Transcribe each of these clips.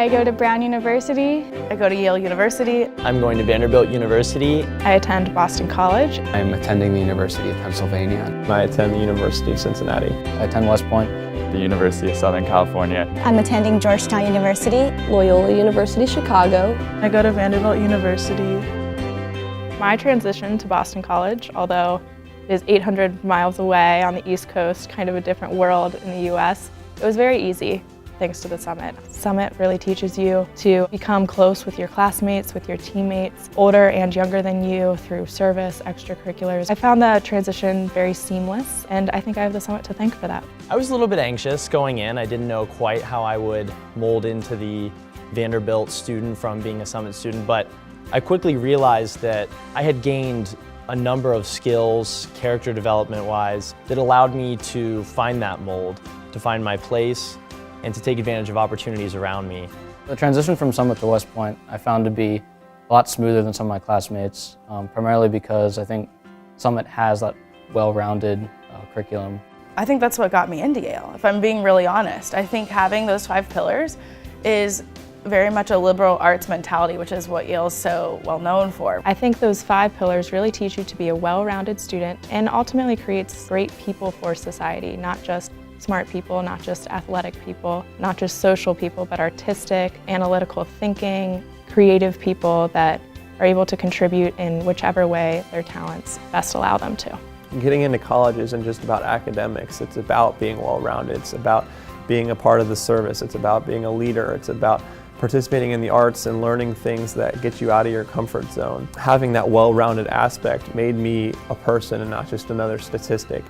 I go to Brown University. I go to Yale University. I'm going to Vanderbilt University. I attend Boston College. I'm attending the University of Pennsylvania. I attend the University of Cincinnati. I attend West Point. The University of Southern California. I'm attending Georgetown University. Loyola University Chicago. I go to Vanderbilt University. My transition to Boston College, although it is 800 miles away on the East Coast, kind of a different world in the US, it was very easy thanks to the Summit. Summit really teaches you to become close with your classmates, with your teammates, older and younger than you, through service, extracurriculars. I found the transition very seamless, and I think I have the Summit to thank for that. I was a little bit anxious going in. I didn't know quite how I would mold into the Vanderbilt student from being a Summit student, but I quickly realized that I had gained a number of skills, character development-wise, that allowed me to find that mold, to find my place, and to take advantage of opportunities around me. The transition from Summit to West Point I found to be a lot smoother than some of my classmates, primarily because I think Summit has that well-rounded curriculum. I think that's what got me into Yale, if I'm being really honest. I think having those 5 pillars is very much a liberal arts mentality, which is what Yale is so well known for. I think those 5 pillars really teach you to be a well-rounded student and ultimately creates great people for society, not just smart people, not just athletic people, not just social people, but artistic, analytical thinking, creative people that are able to contribute in whichever way their talents best allow them to. Getting into college isn't just about academics, it's about being well-rounded, it's about being a part of the service, it's about being a leader, it's about participating in the arts and learning things that get you out of your comfort zone. Having that well-rounded aspect made me a person and not just another statistic.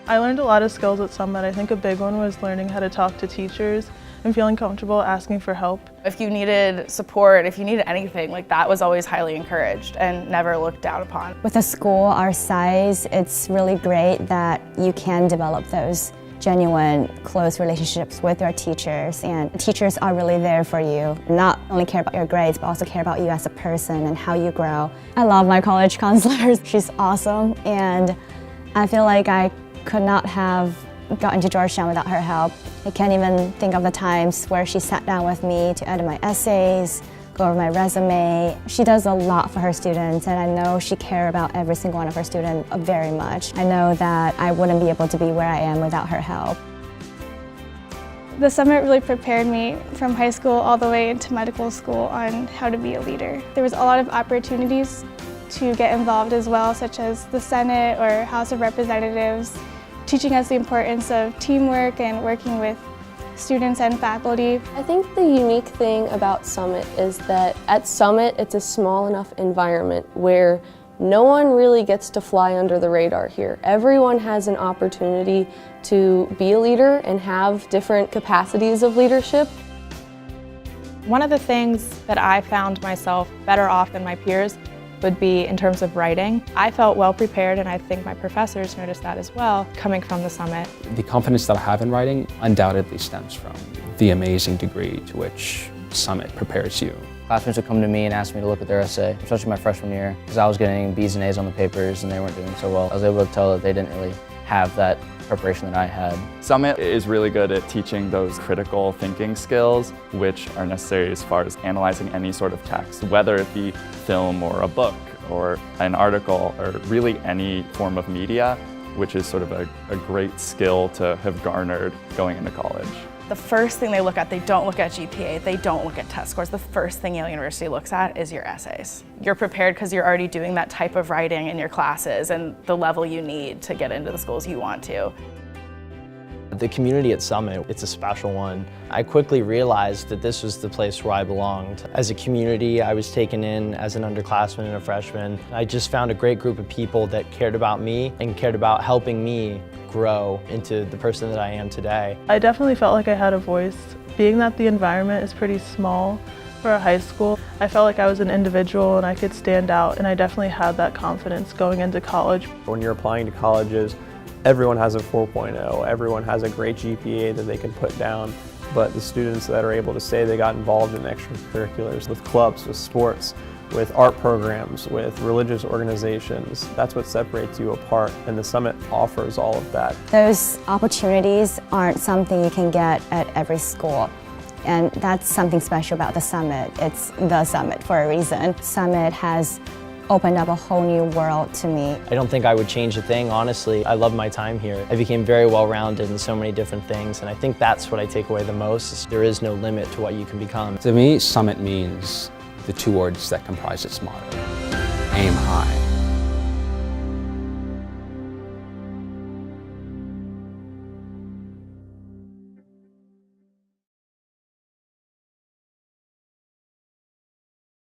I learned a lot of skills at Summit. I think a big one was learning how to talk to teachers and feeling comfortable asking for help. If you needed support, if you needed anything, like that was always highly encouraged and never looked down upon. With a school our size, it's really great that you can develop those genuine, close relationships with your teachers, and teachers are really there for you. Not only care about your grades, but also care about you as a person and how you grow. I love my college counselor. She's awesome, and I feel like I could not have gotten to Georgetown without her help. I can't even think of the times where she sat down with me to edit my essays, go over my resume. She does a lot for her students, and I know she cares about every single one of her students very much. I know that I wouldn't be able to be where I am without her help. The Summit really prepared me from high school all the way into medical school on how to be a leader. There was a lot of opportunities to get involved as well, such as the Senate or House of Representatives, teaching us the importance of teamwork and working with students and faculty. I think the unique thing about Summit is that at Summit it's a small enough environment where no one really gets to fly under the radar here. Everyone has an opportunity to be a leader and have different capacities of leadership. One of the things that I found myself better off than my peers would be in terms of writing. I felt well prepared, and I think my professors noticed that as well, coming from the Summit. The confidence that I have in writing undoubtedly stems from the amazing degree to which Summit prepares you. Classmates would come to me and ask me to look at their essay, especially my freshman year, because I was getting B's and A's on the papers and they weren't doing so well. I was able to tell that they didn't really have that preparation that I had. Summit is really good at teaching those critical thinking skills, which are necessary as far as analyzing any sort of text, whether it be film or a book or an article or really any form of media, which is sort of a great skill to have garnered going into college. The first thing they look at, they don't look at GPA, they don't look at test scores. The first thing Yale University looks at is your essays. You're prepared because you're already doing that type of writing in your classes and the level you need to get into the schools you want to. The community at Summit, it's a special one. I quickly realized that this was the place where I belonged. As a community, I was taken in as an underclassman and a freshman. I just found a great group of people that cared about me and cared about helping me grow into the person that I am today. I definitely felt like I had a voice. Being that the environment is pretty small for a high school, I felt like I was an individual and I could stand out, and I definitely had that confidence going into college. When you're applying to colleges, everyone has a 4.0, everyone has a great GPA that they can put down, but the students that are able to say they got involved in extracurriculars, with clubs, with sports, with art programs, with religious organizations, that's what separates you apart, and the Summit offers all of that. Those opportunities aren't something you can get at every school. And that's something special about the Summit. It's the Summit for a reason. Summit has opened up a whole new world to me. I don't think I would change a thing, honestly. I love my time here. I became very well-rounded in so many different things, and I think that's what I take away the most, is there is no limit to what you can become. To me, Summit means the two words that comprise its motto: aim high.